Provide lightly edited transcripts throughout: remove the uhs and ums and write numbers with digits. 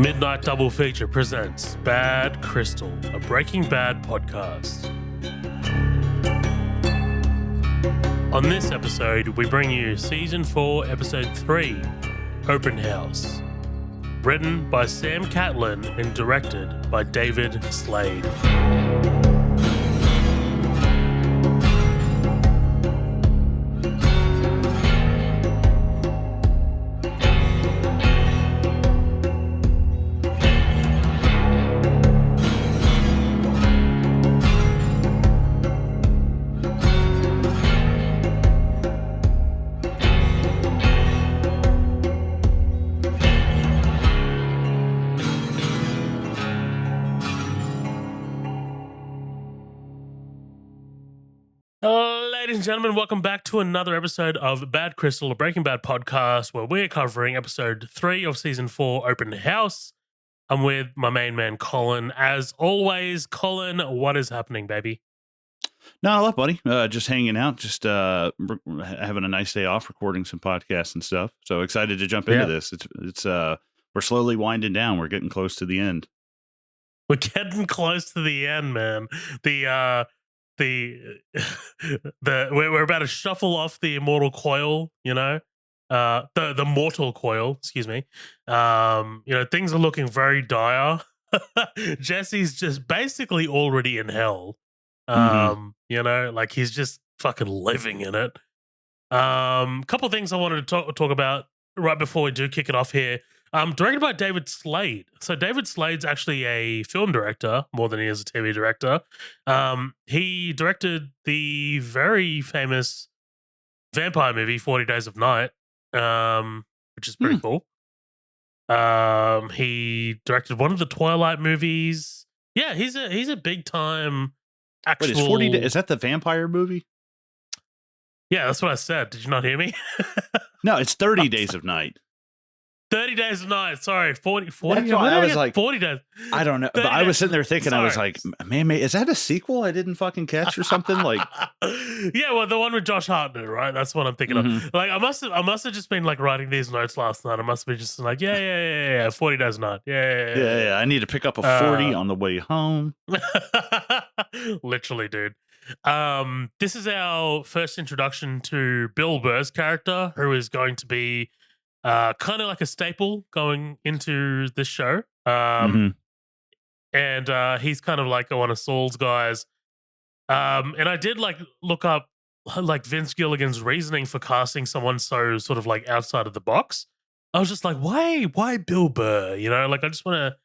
Midnight Double Feature presents Bad Crystal, a Breaking Bad podcast. On this episode, we bring you Season 4, Episode 3, Open House. Written by Sam Catlin and directed by David Slade. Ladies and gentlemen, welcome back to another episode of Bad Crystal, a Breaking Bad podcast, where we're covering episode 3 of season 4, Open House. I'm with my main man, Colin. As always, Colin, what is happening, baby? Not a lot, buddy. Just hanging out, just having a nice day off, recording some podcasts and stuff. So excited to jump into this. It's we're slowly winding down. We're getting close to the end. We're getting close to the end, man. We're about to shuffle off the immortal coil, you know, the mortal coil, excuse me. Things are looking very dire. Jesse's just basically already in hell. Like he's just fucking living in it. Couple things I wanted to talk about right before we do kick it off here. Directed by David Slade. So David Slade's actually a film director more than he is a TV director. He directed the very famous vampire movie 40 Days of Night, which is pretty cool. He directed one of the Twilight movies. Yeah, he's a big time actual. Wait, is 40 Days, is that the vampire movie? Yeah, that's what I said. Did you not hear me? No, it's 30 Days of Night. 30 Days of Night. Sorry, 40. That's why I was like 40 days. I don't know, but I was sitting there thinking, sorry. I was like, man, is that a sequel I didn't fucking catch or something? Like, yeah, well, the one with Josh Hartnett, right? That's what I'm thinking of. Like, I must have just been like writing these notes last night. I must be just like, yeah, 40 Days of Night. Yeah. I need to pick up a 40 on the way home. Literally, dude. This is our first introduction to Bill Burr's character, who is going to be kind of like a staple going into this show. And he's kind of like one of Saul's guys. And I did like look up like Vince Gilligan's reasoning for casting someone so sort of like outside of the box. I was just like, why Bill Burr? You know, like I just want to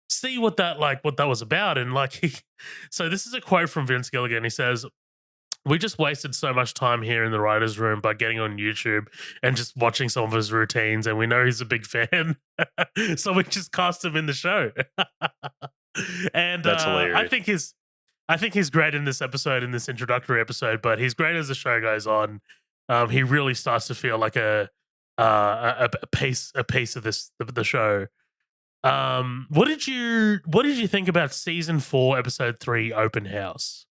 see what that was about. And like, so this is a quote from Vince Gilligan. He says, "We just wasted so much time here in the writer's room by getting on YouTube and just watching some of his routines, and we know he's a big fan, so we just cast him in the show." And that's hilarious. I think he's great in this episode, in this introductory episode, but he's great as the show goes on. He really starts to feel like a piece of the show. What did you think about season 4, episode 3, Open House?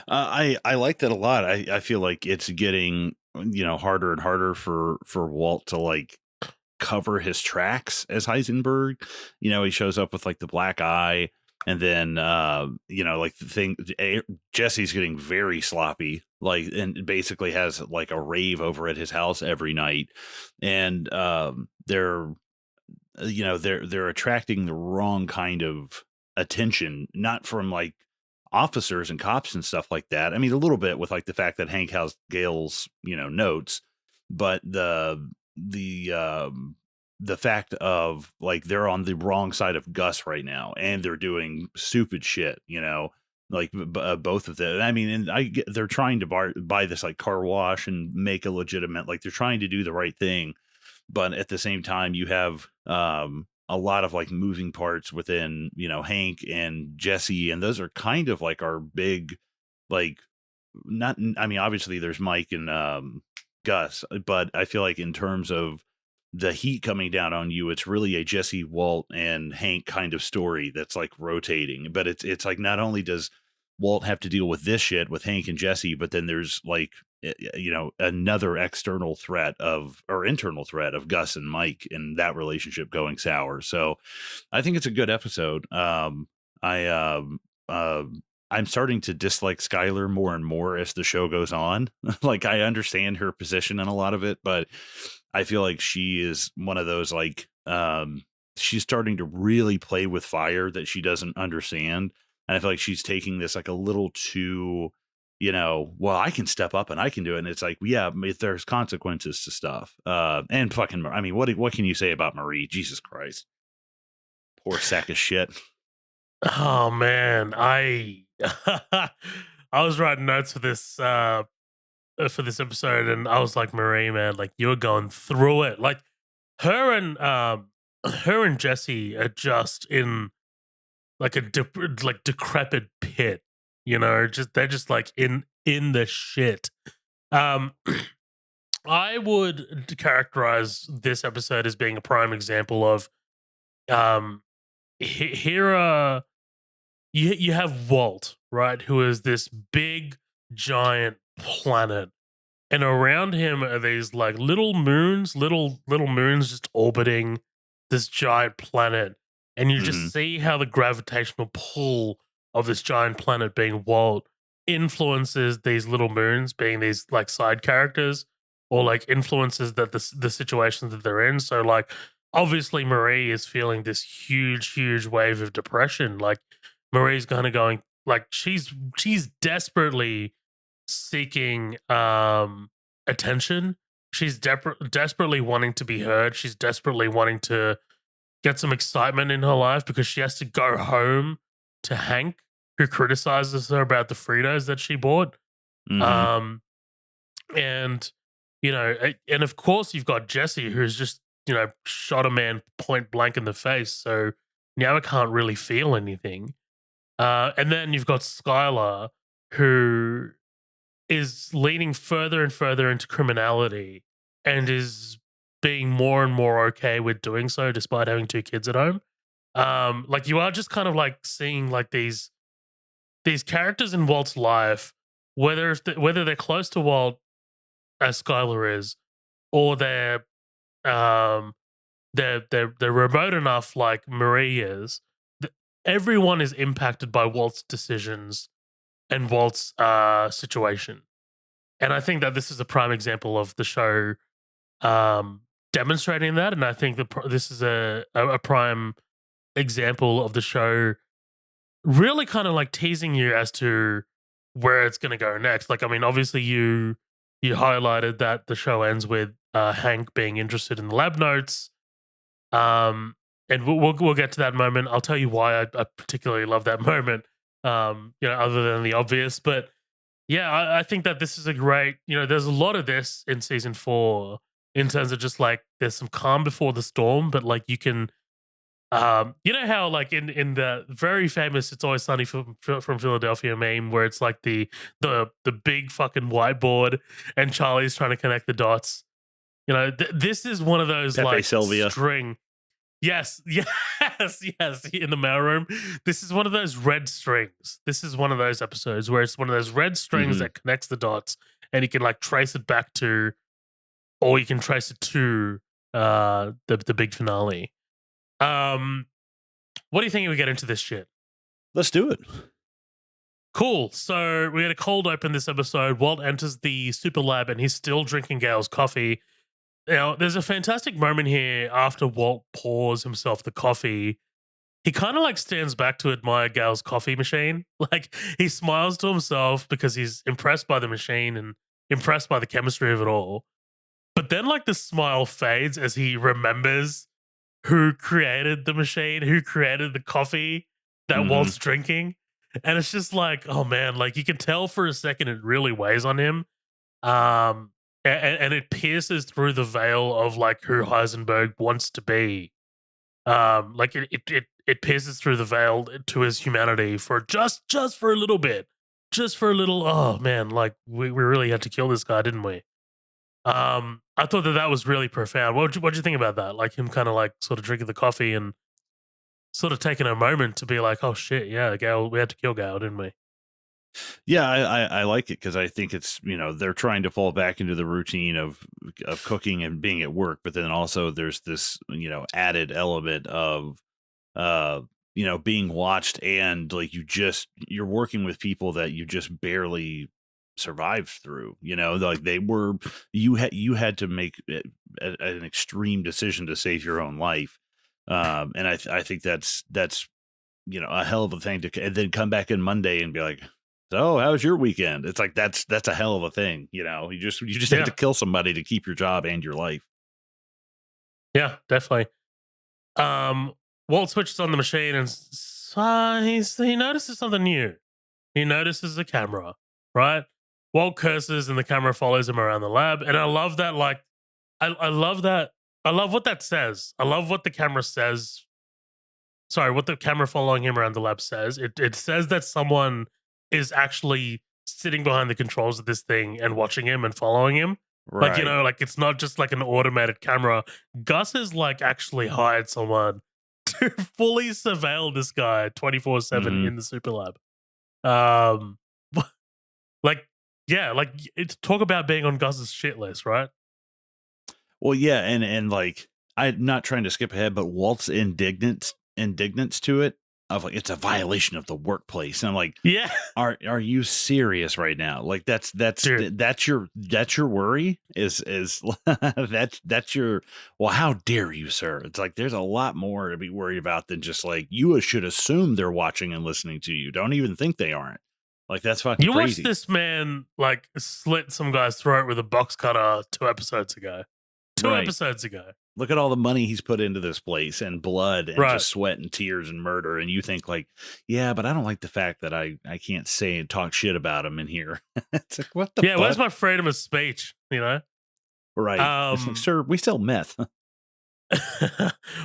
I like that a lot. I feel like it's getting, harder and harder for Walt to like cover his tracks as Heisenberg. He shows up with like the black eye, and then like the thing, Jesse's getting very sloppy, like, and basically has like a rave over at his house every night, and they're attracting the wrong kind of attention, not from like officers and cops and stuff like that. I mean, a little bit with like the fact that Hank has Gail's, notes, but the fact of like they're on the wrong side of Gus right now, and they're doing stupid shit, like both of them. I mean, and they're trying to buy this like car wash and make a legitimate, like they're trying to do the right thing, but at the same time you have a lot of like moving parts within, Hank and Jesse. And those are kind of like our big, like, not, I mean, obviously there's Mike and Gus, but I feel like in terms of the heat coming down on you, it's really a Jesse, Walt, and Hank kind of story that's like rotating. But it's like, not only does Walt have to deal with this shit with Hank and Jesse, but then there's like, another external threat or internal threat of Gus and Mike and that relationship going sour. So I think it's a good episode. I uh, I'm starting to dislike Skyler more and more as the show goes on. Like, I understand her position in a lot of it, but I feel like she is one of those, like, she's starting to really play with fire that she doesn't understand. And I feel like she's taking this like a little too, well, I can step up and I can do it. And it's like, yeah, if there's consequences to stuff. And fucking, I mean, what can you say about Marie? Jesus Christ. Poor sack of shit. Oh man, I I was writing notes for this episode, and I was like, Marie, man, like you were going through it. Like her and her and Jesse are just in like a like decrepit pit, just they're just like in the shit. Um I would characterize this episode as being a prime example of um here you have Walt, right, who is this big giant planet, and around him are these like little moons just orbiting this giant planet, and you Hmm. just see how the gravitational pull of this giant planet being Walt influences these little moons being these like side characters, or like influences that the situations that they're in. So like obviously Marie is feeling this huge wave of depression. Like Marie's kind of going like she's desperately seeking attention. She's desperately wanting to be heard. She's desperately wanting to get some excitement in her life because she has to go home to Hank, who criticizes her about the Fritos that she bought. Hmm. Um, and and of course you've got Jesse, who's just shot a man point blank in the face. So now I can't really feel anything. And then you've got Skylar, who is leaning further and further into criminality and is being more and more okay with doing so despite having two kids at home. Like you are just kind of like seeing like these characters in Walt's life, whether they're close to Walt as Skylar is, or um they're remote enough like Marie is. Everyone is impacted by Walt's decisions and Walt's situation. And I think that this is a prime example of the show demonstrating that. And I think this is a prime example of the show really kind of like teasing you as to where it's going to go next. Like, I mean, obviously you highlighted that the show ends with Hank being interested in the lab notes. And we'll get to that moment. I'll tell you why I particularly love that moment. Other than the obvious, but yeah, I think that this is a great. There's a lot of this in season 4 in terms of just like there's some calm before the storm, but like you can, you know how like in the very famous "It's Always Sunny" from Philadelphia meme, where it's like the big fucking whiteboard and Charlie's trying to connect the dots. This is one of those Pepe like Sylvia. string. Yes, yes. In the mailroom, this is one of those red strings. This is one of those episodes where it's one of those red strings Hmm. that connects the dots, and you can like trace it back to, or you can trace it to the big finale. What do you think if we get into this shit? Let's do it. Cool. So we had a cold open this episode. Walt enters the super lab, and he's still drinking Gail's coffee. Now, there's a fantastic moment here after Walt pours himself the coffee. He kind of like stands back to admire Gail's coffee machine. Like he smiles to himself because he's impressed by the machine and impressed by the chemistry of it all. But then like the smile fades as he remembers who created the machine, who created the coffee that Hmm. Walt's drinking. And it's just like, oh man, like you can tell for a second it really weighs on him. And it pierces through the veil of like who Heisenberg wants to be. Like it pierces through the veil to his humanity for just for a little bit, just for a little. Oh man, like we really had to kill this guy, didn't we? I thought that was really profound. What'd you think about that? Like him kind of like sort of drinking the coffee and sort of taking a moment to be like, oh shit, yeah, Gail, we had to kill Gail, didn't we? Yeah, I like it because I think it's, they're trying to fall back into the routine of cooking and being at work, but then also there's this, added element of uh being watched, and like you're working with people that you just barely survived through, like you had to make an extreme decision to save your own life. And I think that's a hell of a thing to, and then come back in Monday and be like, so how was your weekend? It's like that's a hell of a thing. You just have Yeah, to kill somebody to keep your job and your life. yeah, definitely. Um, Walt switches on the machine and he notices something new. He notices the camera, right? Walt curses and the camera follows him around the lab. And I love that, like, I love that. I love what that says. I love what the camera says. Sorry, what the camera following him around the lab says. It says that someone is actually sitting behind the controls of this thing and watching him and following him. Like, Right. like it's not just like an automated camera. Gus has like actually hired someone to fully surveil this guy 24/7 Hmm. in the super lab. Um like yeah, like it's talk about being on Gus's shit list, right? Well, yeah, and like I'm not trying to skip ahead, but Walt's indignance to it of like it's a violation of the workplace. And I'm like, Yeah, are you serious right now? Like dude. that's your worry is that's your, well, how dare you, sir? It's like there's a lot more to be worried about than just like you should assume they're watching and listening to you. Don't even think they aren't. Like that's fucking You watched crazy. this man like slit some guy's throat with a box cutter 2 episodes ago. Two Right. episodes ago. Look at all the money he's put into this place, and blood and Right. just sweat and tears and murder. And you think like, yeah, but I don't like the fact that I can't say and talk shit about him in here. It's like, what the Yeah, where's fuck? my freedom of speech? Right. It's like, Um sir, we sell meth.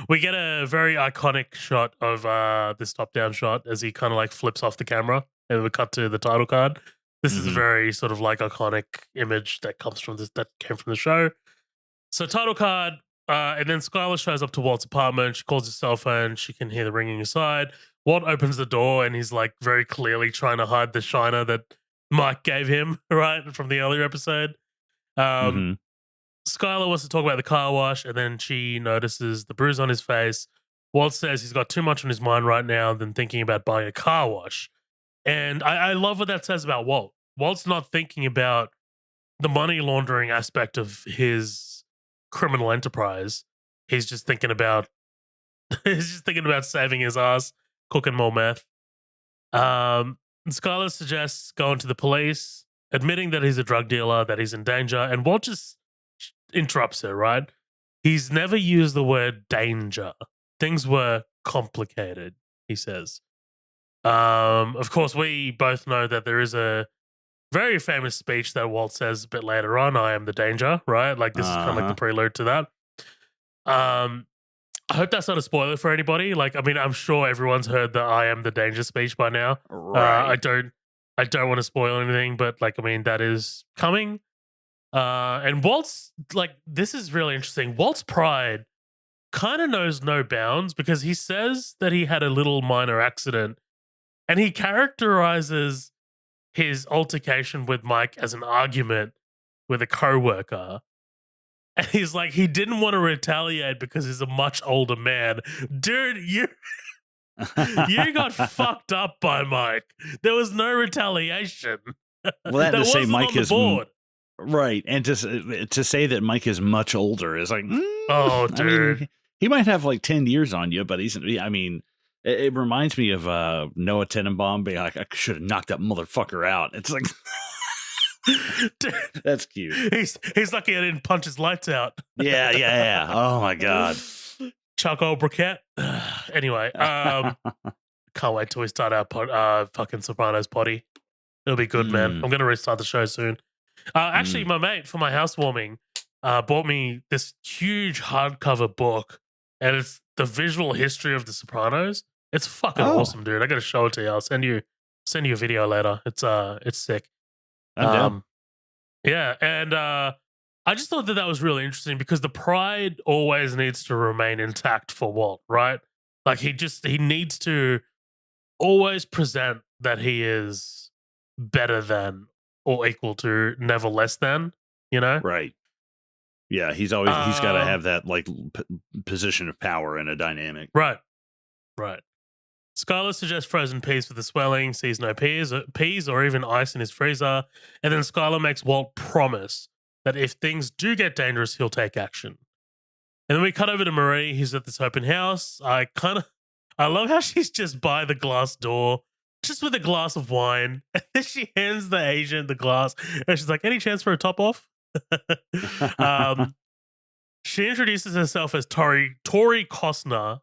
we get a very iconic shot of this top down shot as he kind of like flips off the camera and we cut to the title card. This is a Hmm. very sort of like iconic image that comes from this that came from the show. So title card, and then Skyler shows up to Walt's apartment. She calls his cell phone. She can hear the ringing inside. Walt opens the door and he's like very clearly trying to hide the shiner that Mike gave him, right, from the earlier episode. Um, Hmm. Skylar wants to talk about the car wash, and then she notices the bruise on his face. Walt says he's got too much on his mind right now than thinking about buying a car wash. And I love what that says about Walt. Walt's not thinking about the money laundering aspect of his criminal enterprise. He's just thinking about he's just thinking about saving his ass, cooking more meth. Skylar suggests going to the police, admitting that he's a drug dealer, that he's in danger, and Walt just interrupts her, right? He's never used the word danger. Things were complicated, he says. Of course, we both know that there is a very famous speech that Walt says a bit later on, I am the danger, right? Like this is kind of like the Uh-huh. prelude to that. Um, I hope that's not a spoiler for anybody. Like, I mean, I'm sure everyone's heard the I am the danger speech by now. I Right. don't want to spoil anything, but like, I mean, that is coming. And Walt's like, this is really interesting. Walt's pride kind of knows no bounds because he says that he had a little minor accident and he characterizes his altercation with Mike as an argument with a coworker. And he's like, he didn't want to retaliate because he's a much older man. Dude, you got fucked up by Mike. There was no retaliation. Well, that That to say wasn't Mike on the is board. right, and to say that Mike is much older is like, Oh, I mean, dude. he might have like 10 years on you, but he's. I mean, it reminds me of Noah Tenenbaum being like, I should have knocked that motherfucker out. It's like, Dude, that's cute. he's lucky I didn't punch his lights out. Yeah, yeah, yeah. Oh my god. Charcoal briquette. Anyway, can't wait till we start our fucking Sopranos potty. It'll be good, man. Mm, I'm gonna restart the show soon. Actually, mm. my mate for my housewarming bought me this huge hardcover book, and it's the visual history of the Sopranos. It's fucking Oh, awesome, dude. I gotta show it to you. I'll send you a video later. It's sick. I'm down. Um, yeah, and I just thought that that was really interesting because the pride always needs to remain intact for Walt, right? Like he needs to always present that he is better than or equal to, never less than, you know? Right. Yeah, he's got to Um, have that like position of power in a dynamic. right, right. Skyler suggests frozen peas for the swelling, sees no peas or even ice in his freezer, and then Skyler makes Walt promise that if things do get dangerous, he'll take action. And then we cut over to Marie. He's at this open house. I love how she's just by the glass door, just with a glass of wine. And then she hands the agent the glass, and she's like, "Any chance for a top off?" um, she introduces herself as Tori Costner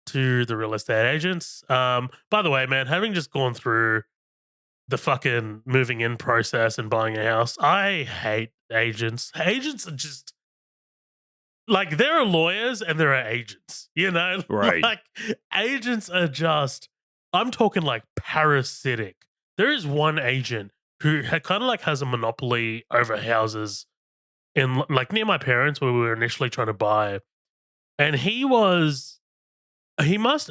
to the real estate agents. By the way, man, having just gone through the fucking moving in process and buying a house, I hate agents. Agents are just like, there are lawyers and there are agents, you know? Right. Like, agents are just, I'm talking like parasitic. There is one agent who kind of like has a monopoly over houses in like near my parents where we were initially trying to buy. And he must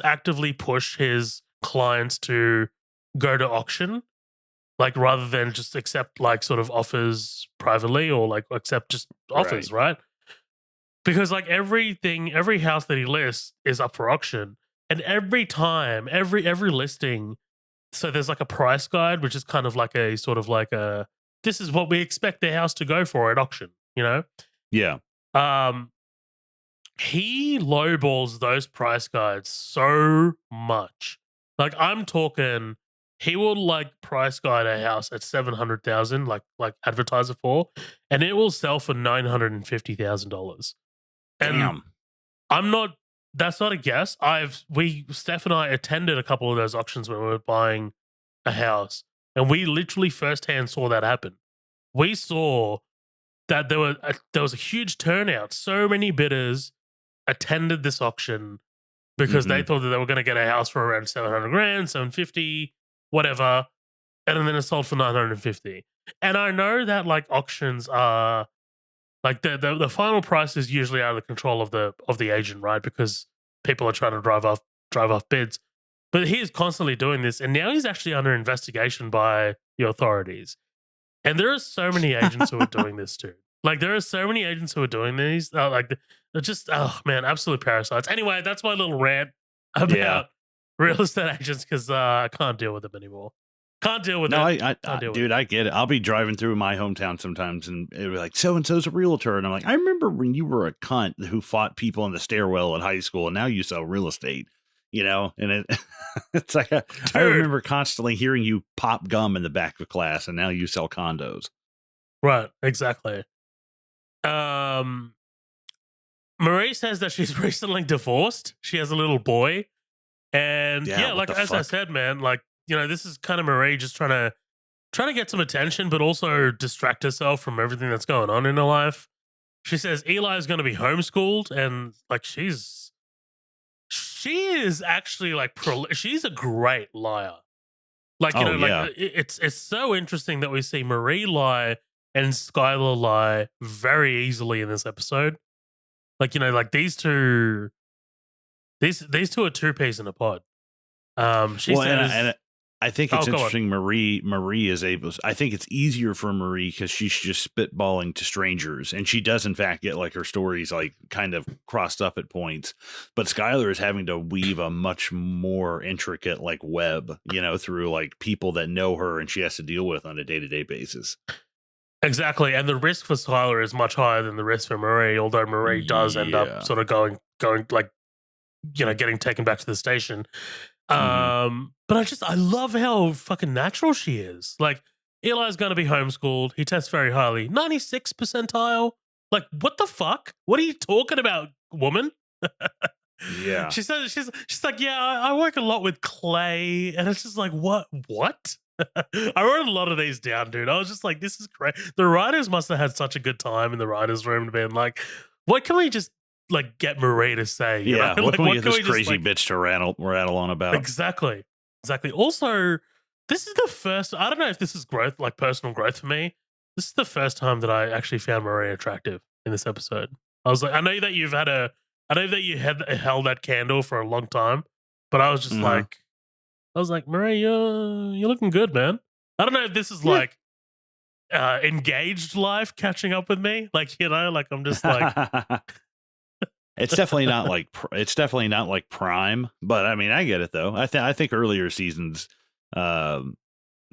actively push his clients to go to auction, like rather than just accept like sort of offers privately or like accept just offers, right? Because like every house that he lists is up for auction, and every time, every listing, so there's like a price guide, which is kind of like a sort of like a, this is what we expect the house to go for at auction, you know? Yeah. He lowballs those price guides so much. Like, I'm talking, he will like price guide a house at 700,000, like advertise it for, and it will sell for $950,000. And Damn. I'm not. That's not a guess. Steph and I attended a couple of those auctions when we were buying a house, and we literally firsthand saw that happen. We saw that there was a huge turnout. So many bidders attended this auction because they thought that they were going to get a house for around 700 grand, 750, whatever, and then it sold for 950. And I know that like auctions are like the final price is usually out of the control of the agent, right? Because people are trying to drive off bids. But he is constantly doing this, and now he's actually under investigation by the authorities. And there are so many agents who are doing this too. Like, there are so many agents who are doing these. They're just, oh man, absolute parasites. Anyway, that's my little rant about real estate agents because I can't deal with them anymore. Can't deal with it. Dude, I get it. I'll be driving through my hometown sometimes and it'll be like, so and so's a realtor. And I'm like, I remember when you were a cunt who fought people in the stairwell at high school and now you sell real estate, you know? And it's like, I remember constantly hearing you pop gum in the back of class and now you sell condos. Right, exactly. Marie says that she's recently divorced. She has a little boy. And like as I said, man, like, you know, this is kind of Marie just trying to get some attention, but also distract herself from everything that's going on in her life. She says Eli is going to be homeschooled, and like she is actually like she's a great liar. Like, you know, like it's so interesting that we see Marie lie and Skyler lie very easily in this episode. Like, you know, like these two are two peas in a pod. She says, and I think it's interesting. Marie is able. I think it's easier for Marie because she's just spitballing to strangers, and she does in fact get like her stories like kind of crossed up at points. But Skyler is having to weave a much more intricate like web, you know, through like people that know her, and she has to deal with on a day-to-day basis. Exactly, and the risk for Skyler is much higher than the risk for Marie. Although Marie does end up sort of going like, you know, getting taken back to the station. But I love how fucking natural she is. Like, Eli's going to be homeschooled. He tests very highly. 96 percentile. Like, what the fuck? What are you talking about, woman? Yeah. She says, she's like, yeah, I work a lot with clay. And it's just like, what? I wrote a lot of these down, dude. I was just like, this is great. The writers must have had such a good time in the writer's room to being like, what can we just like get Marie to say? You know? What like, can we get this crazy just, like, bitch to rattle on about? Exactly. Also, this is the first, I don't know if this is growth, like personal growth for me. This is the first time that I actually found Marie attractive in this episode. I was like, I know that you had held that candle for a long time, but I was just like, Marie, you're looking good, man. I don't know if this is like engaged life catching up with me. Like, like I'm just like, It's definitely not like Prime, but I mean, I get it though. I think earlier seasons um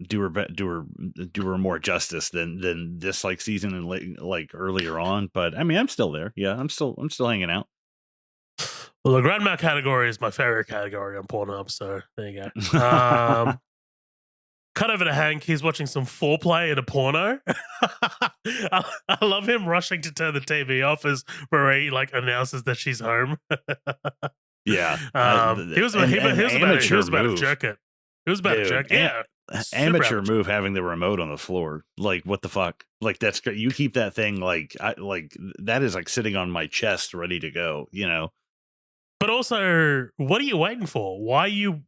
do her more justice than this like season and like earlier on. But I mean, I'm still there. Yeah, I'm still hanging out. well, the grandma category is my favorite category on Pornhub. So there you go. Cut over to Hank. He's watching some foreplay in a porno. I love him rushing to turn the TV off as Marie like announces that she's home. Yeah, he was about to jerk it. He was about to jerk. Yeah, amateur move having the remote on the floor. Like, what the fuck? Like, that's great. You keep that thing like that is like sitting on my chest, ready to go. You know. But also, what are you waiting for? Why you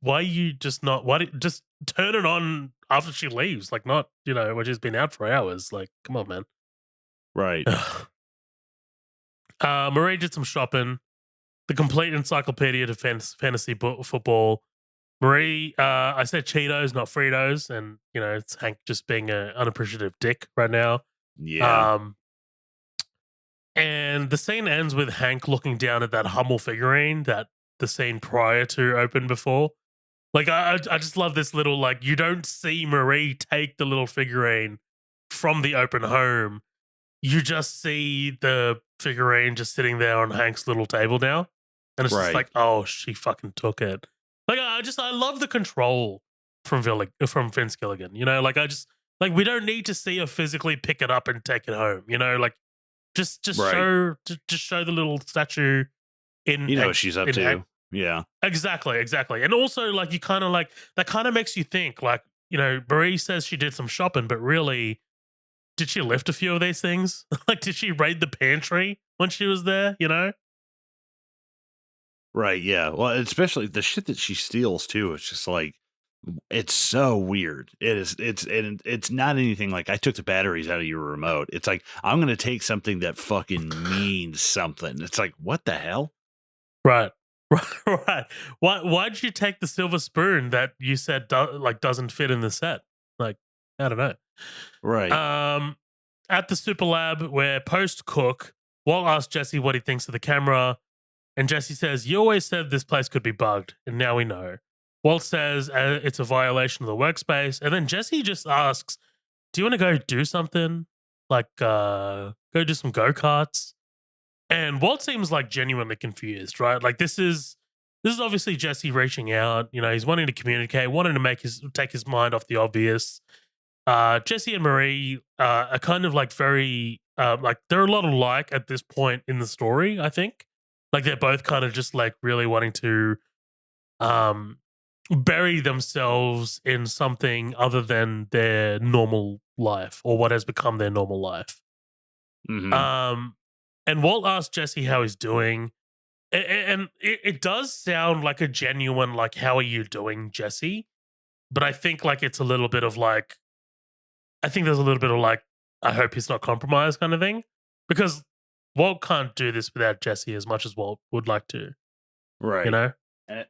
just not? Just turn it on after she leaves? Like, not when she's been out for hours. Like, come on, man. Right. Marie did some shopping. The complete encyclopedia to fantasy football. Marie, I said Cheetos, not Fritos, and it's Hank just being an unappreciative dick right now. Yeah. And the scene ends with Hank looking down at that Hummel figurine that the scene prior to opened before. Like, I just love this little, like, you don't see Marie take the little figurine from the open home. You just see the figurine just sitting there on Hank's little table now. And it's just like, oh, she fucking took it. Like, I love the control from Vince Gilligan. We don't need to see her physically pick it up and take it home. Like, just show the little statue in. What she's up to. Yeah, exactly. And also, like, you kind of like that kind of makes you think, like, Marie says she did some shopping, but really, did she lift a few of these things? Like, did she raid the pantry when she was there? Right. Yeah. Well, especially the shit that she steals too. It's just like, it's so weird. It is. It's not anything like I took the batteries out of your remote. It's like, I'm going to take something that fucking means something. It's like, what the hell? Right. Right. Why'd you take the silver spoon that you said doesn't fit in the set? Like, I don't know. Right. At the super lab where post cook, Walt asks Jesse what he thinks of the camera, and Jesse says, "You always said this place could be bugged, and now we know." Walt says it's a violation of the workspace, and then Jesse just asks, "Do you want to go do something? Like, go do some go-karts?" And Walt seems like genuinely confused, right? Like, this is obviously Jesse reaching out. He's wanting to communicate, wanting to take his mind off the obvious. Jesse and Marie are kind of like very like they're a lot alike at this point in the story. I think like they're both kind of just like really wanting to bury themselves in something other than their normal life or what has become their normal life. Mm-hmm. And Walt asks Jesse how he's doing. And it does sound like a genuine, like, how are you doing, Jesse? But I think like it's a little bit of like, I think there's a little bit of like, I hope he's not compromised kind of thing. Because Walt can't do this without Jesse as much as Walt would like to. Right.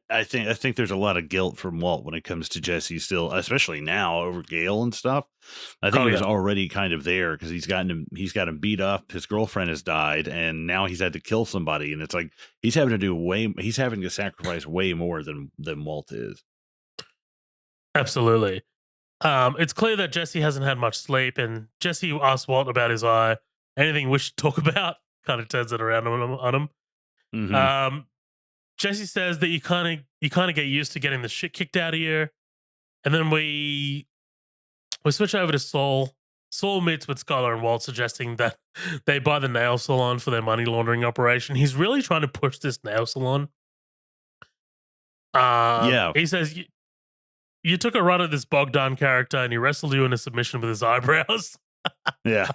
I think there's a lot of guilt from Walt when it comes to Jesse still, especially now over Gale and stuff. I think he was already kind of there because he's got him beat up. His girlfriend has died, and now he's had to kill somebody. And it's like he's having to sacrifice way more than Walt is. Absolutely. It's clear that Jesse hasn't had much sleep, and Jesse asks Walt about his eye. Anything we should talk about? Kind of turns it around on him. Mm-hmm. Jesse says that you kind of get used to getting the shit kicked out of you, and then we switch over to Saul. Saul meets with Skyler and Walt, suggesting that they buy the nail salon for their money laundering operation. He's really trying to push this nail salon. Yeah, he says you took a run at this Bogdan character, and he wrestled you into submission with his eyebrows. Yeah,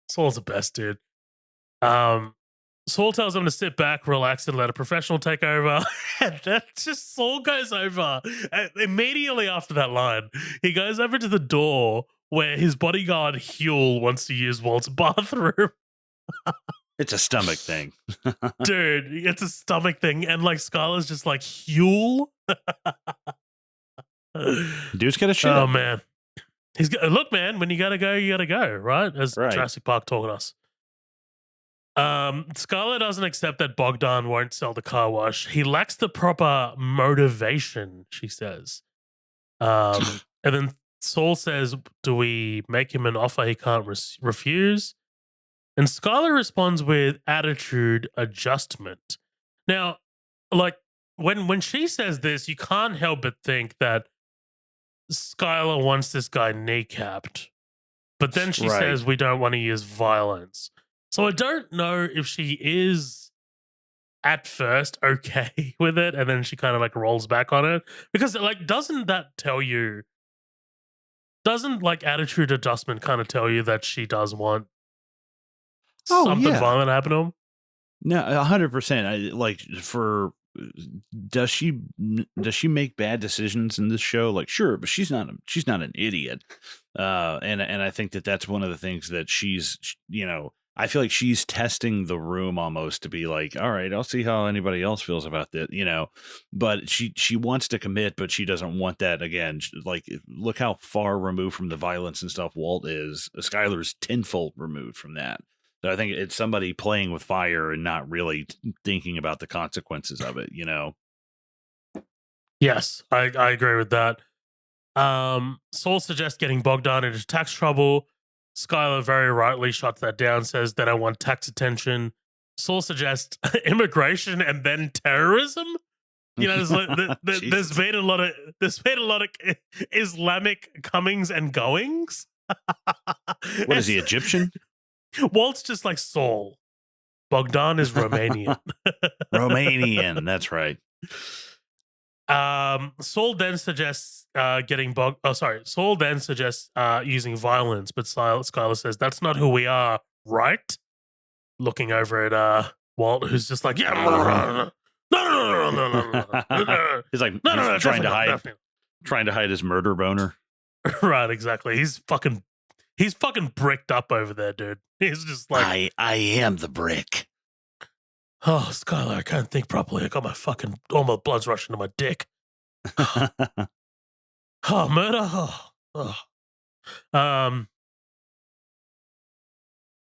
Saul's the best, dude. Saul tells him to sit back, relax, and let a professional take over. And then just Saul goes over. Immediately after that line, he goes over to the door where his bodyguard Huel wants to use Walt's bathroom. It's a stomach thing. Dude, it's a stomach thing. And like Skyler's just like, Huel? Dude's got a shit Oh up there. man, look, man. When you gotta go, right? As Right. Jurassic Park talking to us. Skyler doesn't accept that Bogdan won't sell the car wash. He lacks the proper motivation, she says. And then Saul says, "Do we make him an offer he can't refuse?" And Skylar responds with attitude adjustment. Now, like when she says this, you can't help but think that Skylar wants this guy kneecapped. But then she Right. says we don't want to use violence. So I don't know if she is at first okay with it, and then she kind of like rolls back on it. Because like doesn't that tell you, doesn't like attitude adjustment kind of tell you that she does want Oh something yeah. violent to happen to him? No, 100%. Does she make bad decisions in this show? Like, sure, but she's not an idiot. And I think that that's one of the things that I feel like she's testing the room almost to be like, all right, I'll see how anybody else feels about this, but she wants to commit, but she doesn't want that again. Like, look how far removed from the violence and stuff Walt is. Skyler's tenfold removed from that. So I think it's somebody playing with fire and not really thinking about the consequences of it, Yes, I agree with that. Saul suggests getting Bogdan into tax trouble. Skylar very rightly shuts that down, says that I want tax attention. Saul suggests immigration and then terrorism. There's been a lot of Islamic comings and goings. What is he, Egyptian? Walt's just like Saul. Bogdan is Romanian. Romanian, that's right. Saul then suggests Saul then suggests using violence, but Skylar says that's not who we are, right? Looking over at Walt, who's just like, yeah, no. He's like, no, trying to hide his murder boner. Right, exactly. He's fucking bricked up over there, dude. He's just like, I am the brick. Oh, Skylar, I can't think properly. I got all my blood's rushing to my dick. Oh, murder.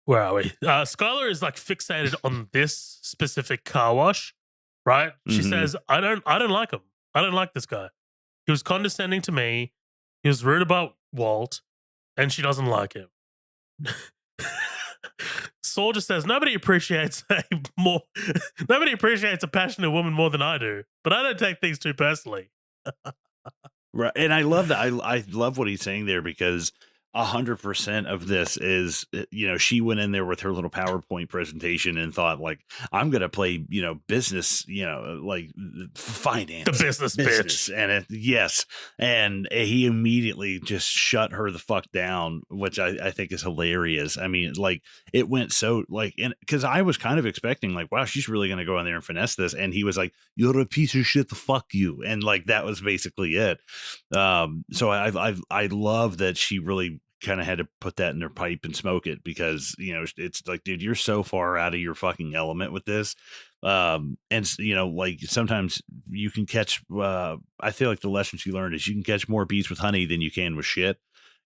Where are we? Skylar is like fixated on this specific car wash, right? She says, I don't like him. I don't like this guy. He was condescending to me. He was rude about Walt, and she doesn't like him. Saul just says nobody appreciates a passionate woman more than I do, but I don't take things too personally. Right, and I love that. I love what he's saying there, because 100% of this is, she went in there with her little PowerPoint presentation and thought, like, I'm going to play, business, like finance, the business bitch. And yes. And he immediately just shut her the fuck down, which I think is hilarious. I mean, like, it went so because I was kind of expecting like, wow, she's really going to go in there and finesse this. And he was like, you're a piece of shit, the fuck you. And like, that was basically it. So I love that she really kind of had to put that in their pipe and smoke it, because it's like, dude, you're so far out of your fucking element with this. And like, sometimes you can catch I feel like the lesson she learned is you can catch more bees with honey than you can with shit,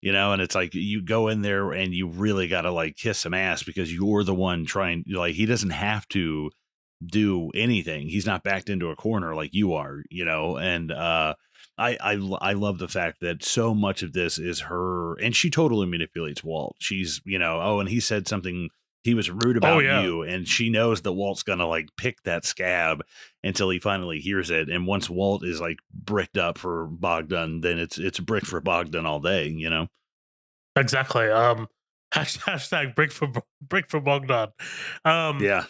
and it's like you go in there and you really got to like kiss some ass, because you're the one trying, like, he doesn't have to do anything. He's not backed into a corner like you are, and I love the fact that so much of this is her, and she totally manipulates Walt. She's, and he said something, he was rude about you, and she knows that Walt's gonna like pick that scab until he finally hears it. And once Walt is like bricked up for Bogdan, then it's a brick for Bogdan all day, Exactly. Hashtag brick for Bogdan. Yeah.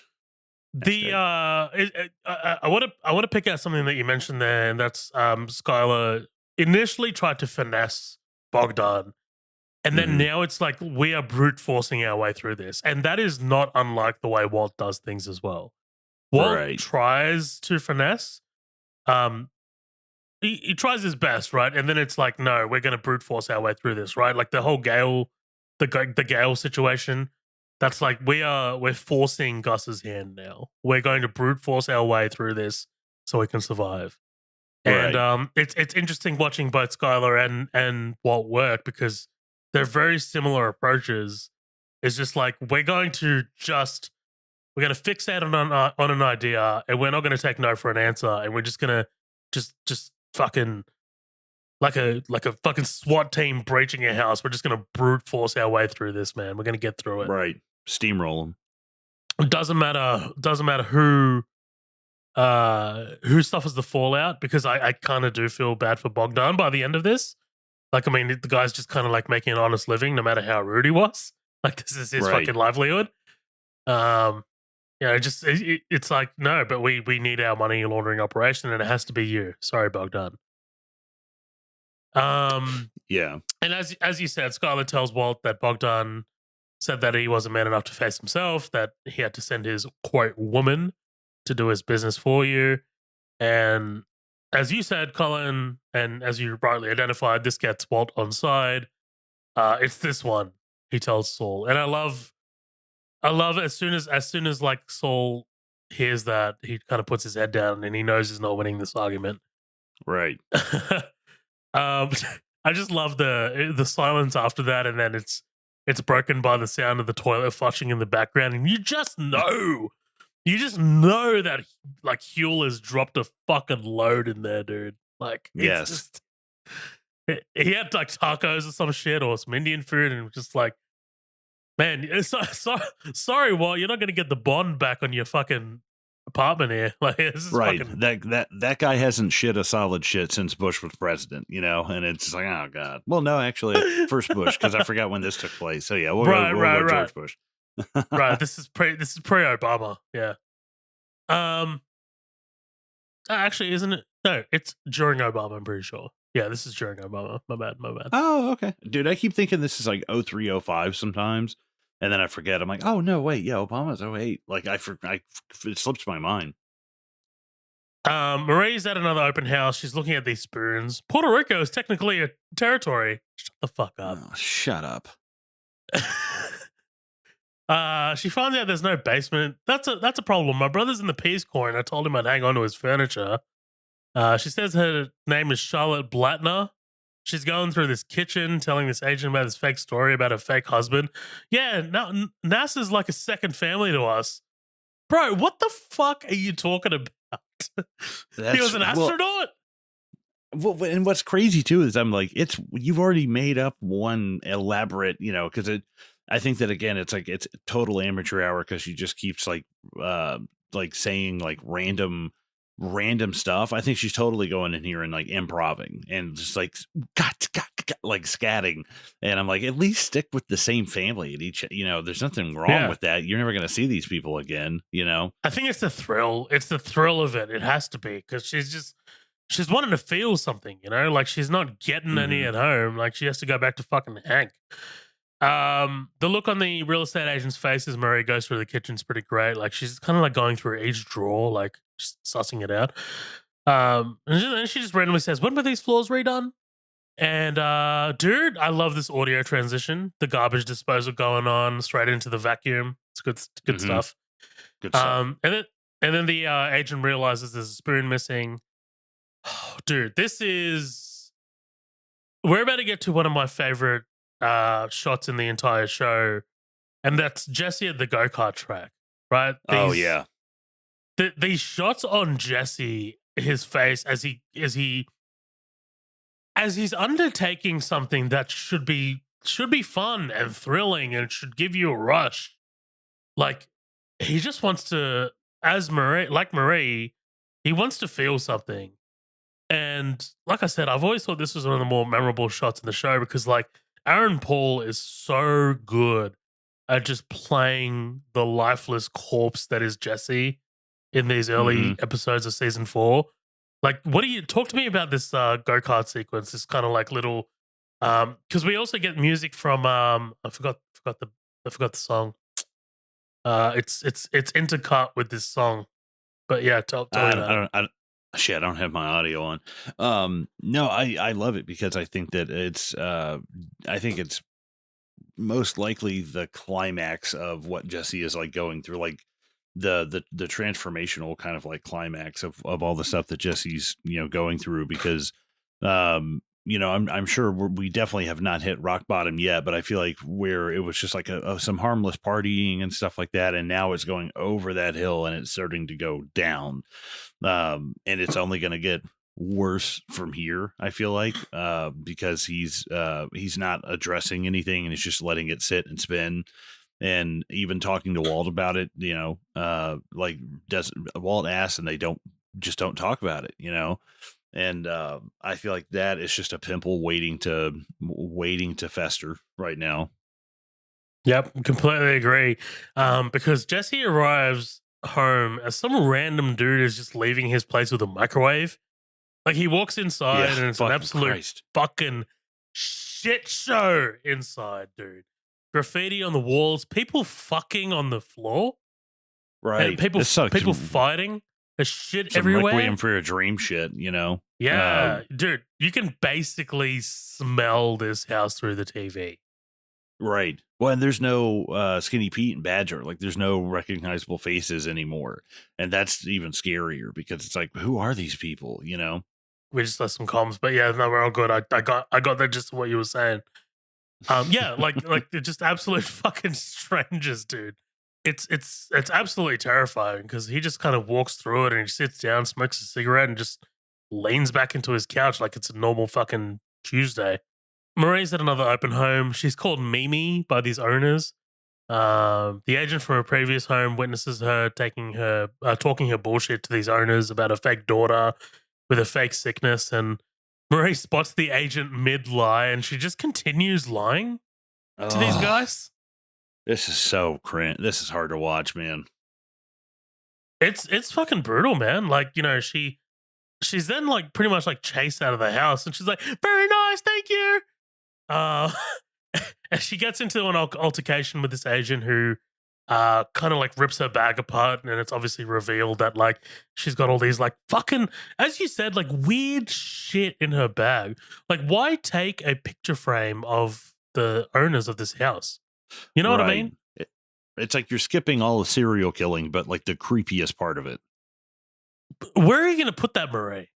I want to pick out something that you mentioned there, and that's Skylar initially tried to finesse Bogdan, and then now it's like we are brute forcing our way through this, and that is not unlike the way Walt does things as well. Walt tries to finesse, he tries his best, right, and then it's like, no, we're going to brute force our way through this, right? Like the whole the Gale situation. That's like we're forcing Gus's hand now. We're going to brute force our way through this so we can survive. And Right. it's interesting watching both Skyler and Walt work because they're very similar approaches. It's just like we're going to fixate on an idea, and we're not going to take no for an answer, and we're just gonna just fucking like a fucking SWAT team breaching a house. We're just gonna brute force our way through this, man. We're gonna get through it. Right. Steamroll them. It doesn't matter who suffers the fallout, because I kind of do feel bad for Bogdan by the end of this. Like, I mean, the guy's just kind of like making an honest living, no matter how rude he was. Like, this is his Right. fucking livelihood. It's like, no, but we need our money laundering operation, and it has to be you. Sorry, Bogdan. Yeah. And as you said, Skyler tells Walt that Bogdan said that he wasn't man enough to face himself, that he had to send his quote woman to do his business for you. And as you said, Colin, and as you rightly identified, this gets Walt on side. It's this one, he tells Saul. And I love as soon as like Saul hears that, he kind of puts his head down and he knows he's not winning this argument. Right. I just love the silence after that, and then it's broken by the sound of the toilet flushing in the background, and you just know that like Huel has dropped a fucking load in there, dude. Like, it's Yes. just he had like tacos or some shit or some Indian food, and it was just like, man, sorry, Walt, you're not gonna get the bond back on your fucking apartment here. Like, this is Right. fucking That guy hasn't shit a solid shit since Bush was president, you know, and it's like, oh god. Well, no, actually, first Bush, because I forgot when this took place. So yeah, we'll go George Bush. right. This is pre Obama. Yeah. Actually, isn't it? No, it's during Obama. I'm pretty sure. Yeah, this is during Obama. My bad. Oh, okay. Dude, I keep thinking this is like 03, 05 sometimes. And then I forget. I'm like, oh, no, wait. Yeah, Obama's 08. Like, it slips my mind. Marie's at another open house. She's looking at these spoons. Puerto Rico is technically a territory. Shut the fuck up. Oh, shut up. She finds out there's no basement. That's a problem. My brother's in the Peace Corps, and I told him I'd hang on to his furniture. She says her name is Charlotte Blattner. She's going through this kitchen, telling this agent about this fake story about her fake husband. Yeah, now NASA's like a second family to us. Bro, what the fuck are you talking about? He was an astronaut? Well, and what's crazy too is I'm like, you've already made up one elaborate, you know, because I think that again, it's like it's total amateur hour because she just keeps like saying like random stuff. I think she's totally going in here and like improving and just like like scatting. And I'm like, at least stick with the same family at each. You know, there's nothing wrong with that. You're never going to see these people again. You know, I think it's the thrill. It's the thrill of it. It has to be because she's wanting to feel something. You know, like she's not getting any at home. Like she has to go back to fucking Hank. The look on the real estate agent's face as Marie goes through the kitchen is pretty great. Like she's kind of like going through each drawer, like just sussing it out. And then she just randomly says, "When were these floors redone?" And dude, I love this audio transition. The garbage disposal going on straight into the vacuum. It's good stuff. Good stuff. And then the agent realizes there's a spoon missing. Oh, dude, we're about to get to one of my favorite shots in the entire show, and that's Jesse at the go-kart track, right? These shots on Jesse, his face as he's undertaking something that should be fun and thrilling and should give you a rush. Like he just wants to, Marie, he wants to feel something. And like I said, I've always thought this was one of the more memorable shots in the show because like Aaron Paul is so good at just playing the lifeless corpse that is Jesse in these early episodes of season 4. Like, talk to me about this go-kart sequence? This kind of like little, because we also get music from I forgot the song. It's intercut with this song, but yeah, tell me that. I don't have my audio on. No, I love it because I think that it's most likely the climax of what Jesse is like going through. Like the transformational kind of like climax of all the stuff that Jesse's going through, because I'm sure we definitely have not hit rock bottom yet, but I feel like where it was just like some harmless partying and stuff like that, and now it's going over that hill and it's starting to go down, and it's only going to get worse from here, I feel like, because he's not addressing anything and he's just letting it sit and spin. And even talking to Walt about it, like does Walt asks and they don't talk about it, and I feel like that is just a pimple waiting to fester right now. Yep, completely agree. Because Jesse arrives home as some random dude is just leaving his place with a microwave. Like he walks inside Yeah, and it's an fucking absolute Christ. fucking shit show inside, dude. Graffiti on the walls, people fucking on the floor, and Right. people This sucks. people fighting. There's shit Some everywhere. Requiem for a Dream shit, Yeah, dude, you can basically smell this house through the TV. Right. Well, and there's no Skinny Pete and Badger. Like, there's no recognizable faces anymore, and that's even scarier because it's like, who are these people? We just left some comms, but yeah, no, we're all good. I got that just what you were saying. Yeah, like they're just absolute fucking strangers, dude. It's absolutely terrifying because he just kind of walks through it and he sits down, smokes a cigarette, and just leans back into his couch like it's a normal fucking Tuesday. Marie's at another open home. She's called Mimi by these owners. The agent from her previous home witnesses her talking her bullshit to these owners about a fake daughter with a fake sickness, and Marie spots the agent mid-lie, and she just continues lying to these guys. This is so cringe. This is hard to watch, man. It's fucking brutal, man. Like, she's then like pretty much like chased out of the house, and she's like, "Very nice, thank you." And she gets into an altercation with this agent who kind of like rips her bag apart, and it's obviously revealed that like she's got all these like fucking, as you said, like weird shit in her bag. Like, why take a picture frame of the owners of this house? You know what I mean? It's like you're skipping all the serial killing, but like the creepiest part of it. Where are you going to put that, Marie?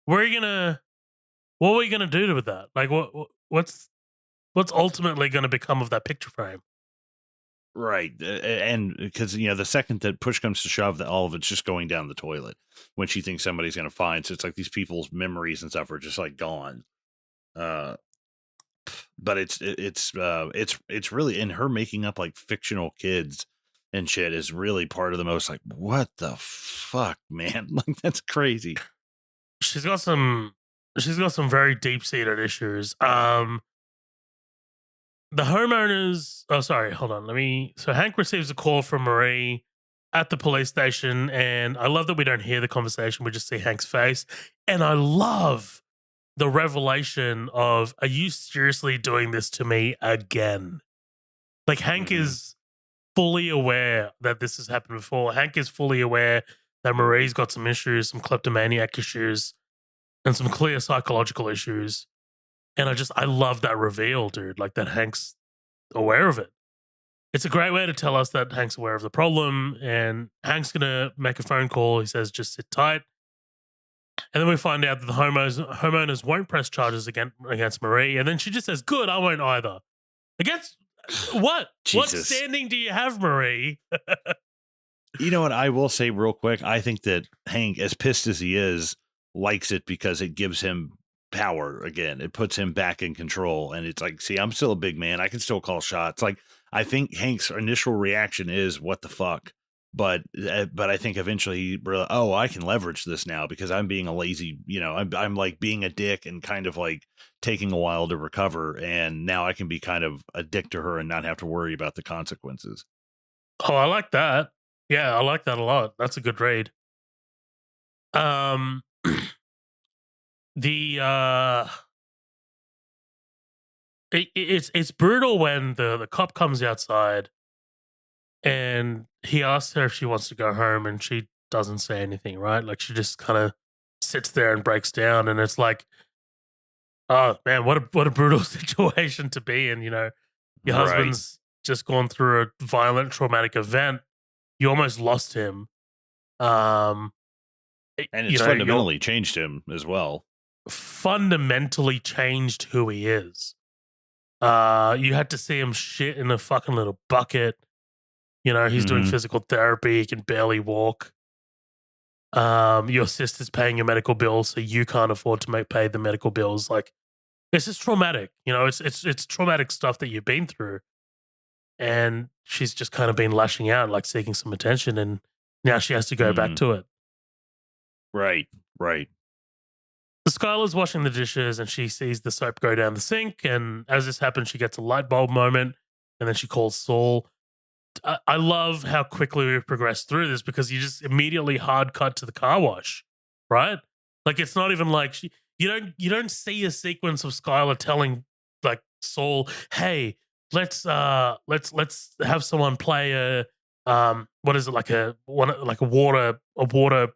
What are you going to do with that? Like, what's ultimately going to become of that picture frame? Right. And because, the second that push comes to shove, that all of it's just going down the toilet when she thinks somebody's going to find. So it's like these people's memories and stuff are just like gone. But it's really, and her making up like fictional kids and shit is really part of the most like, what the fuck, man? Like, that's crazy. She's got some very deep-seated issues. The homeowners, oh, sorry, hold on. So Hank receives a call from Marie at the police station, and I love that we don't hear the conversation. We just see Hank's face. And I love the revelation of, are you seriously doing this to me again? Like, Hank is fully aware that this has happened before. Hank is fully aware that Marie's got some issues, some kleptomaniac issues, and some clear psychological issues. And I love that reveal, dude. Like, that Hank's aware of it. It's a great way to tell us that Hank's aware of the problem, and Hank's going to make a phone call. He says, just sit tight. And then we find out that the homeowners won't press charges against Marie. And then she just says, good, I won't either. Against what? Jesus. What standing do you have, Marie? You know what? I will say real quick. I think that Hank, as pissed as he is, likes it because it gives him power again. It puts him back in control, and it's like, see, I'm still a big man. I can still call shots. Like, I think Hank's initial reaction is, what the fuck? But I think eventually he realized, oh, I can leverage this now because I'm being a lazy, I'm like being a dick and kind of like taking a while to recover, and now I can be kind of a dick to her and not have to worry about the consequences. Oh, I like that. Yeah, I like that a lot. That's a good read. It's brutal when the cop comes outside and he asks her if she wants to go home, and she doesn't say anything, right? Like, she just kind of sits there and breaks down, and it's like, oh man, what a brutal situation to be in. Your husband's just gone through a violent, traumatic event. you almost lost him. Um, And it's fundamentally changed him as well. Fundamentally changed who he is. You had to see him shit in a fucking little bucket. He's doing physical therapy. He can barely walk. Your sister's paying your medical bills, so you can't afford to pay the medical bills. Like, this is traumatic. It's traumatic stuff that you've been through, and she's just kind of been lashing out, like seeking some attention, and now she has to go back to it. Right. Skyler's washing the dishes, and she sees the soap go down the sink. And as this happens, she gets a light bulb moment, and then she calls Saul. I love how quickly we progress through this because you just immediately hard cut to the car wash, right? Like, it's not even like you don't see a sequence of Skyler telling like Saul, "Hey, let's have someone play a what is it, like a water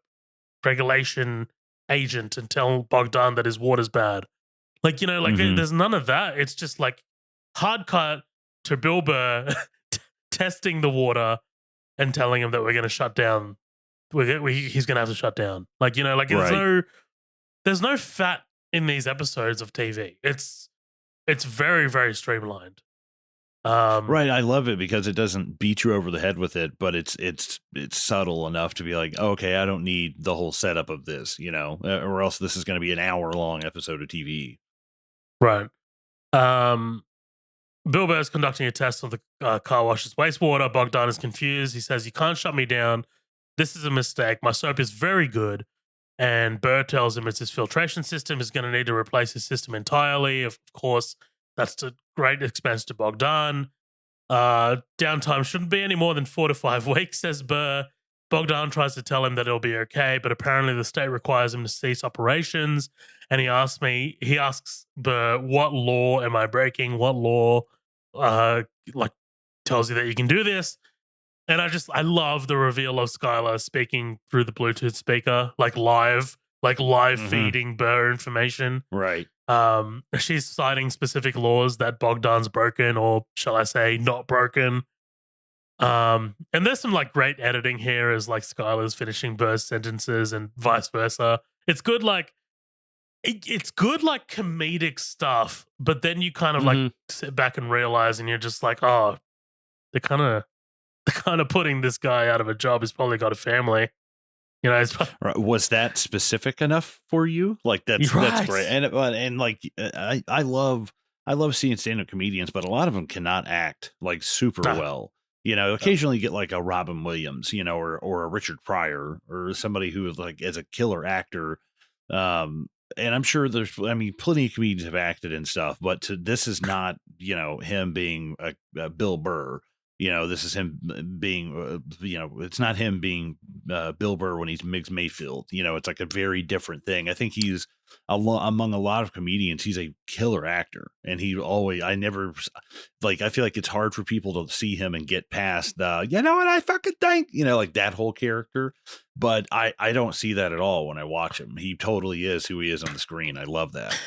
regulation agent and tell Bogdan that his water's bad." Like, there's none of that. It's just like hard cut to Bill Burr testing the water and telling him that we're going to shut down. He's going to have to shut down. Like, there's no fat in these episodes of TV. It's very, very streamlined. Right, I love it because it doesn't beat you over the head with it, but it's subtle enough to be like, oh, okay, I don't need the whole setup of this, or else this is going to be an hour-long episode of TV. Right. Bill Burr is conducting a test of the car wash's wastewater. Bogdan is confused. He says, "You can't shut me down. This is a mistake. My soap is very good." And Burr tells him it's his filtration system. He's going to need to replace his system entirely. Of course, that's a great expense to Bogdan. Downtime shouldn't be any more than 4 to 5 weeks, says Burr. Bogdan tries to tell him that it'll be okay, but apparently the state requires him to cease operations. And he asks Burr, "What law am I breaking? What law tells you that you can do this?" And I love the reveal of Skyler speaking through the Bluetooth speaker, like live feeding Burr information. Right. She's citing specific laws that Bogdan's broken, or shall I say, not broken. And there's some like great editing here as like Skyler's finishing Burr's sentences and vice versa. It's good, it's good like comedic stuff, but then you kind of like sit back and realize, and you're just like, oh, they're kind of putting this guy out of a job. He's probably got a family. Right. Was that specific enough for you? Like that's great. And like I love seeing stand-up comedians, but a lot of them cannot act like super well. Occasionally you get like a Robin Williams, or a Richard Pryor, or somebody who is like as a killer actor. And I'm sure plenty of comedians have acted and stuff, but this is not, him being a Bill Burr. This is him being, it's not him being Bill Burr when he's Miggs Mayfield. It's like a very different thing. I think he's among a lot of comedians, he's a killer actor. And I feel like it's hard for people to see him and get past the, what I fucking think, like that whole character. But I don't see that at all when I watch him. He totally is who he is on the screen. I love that.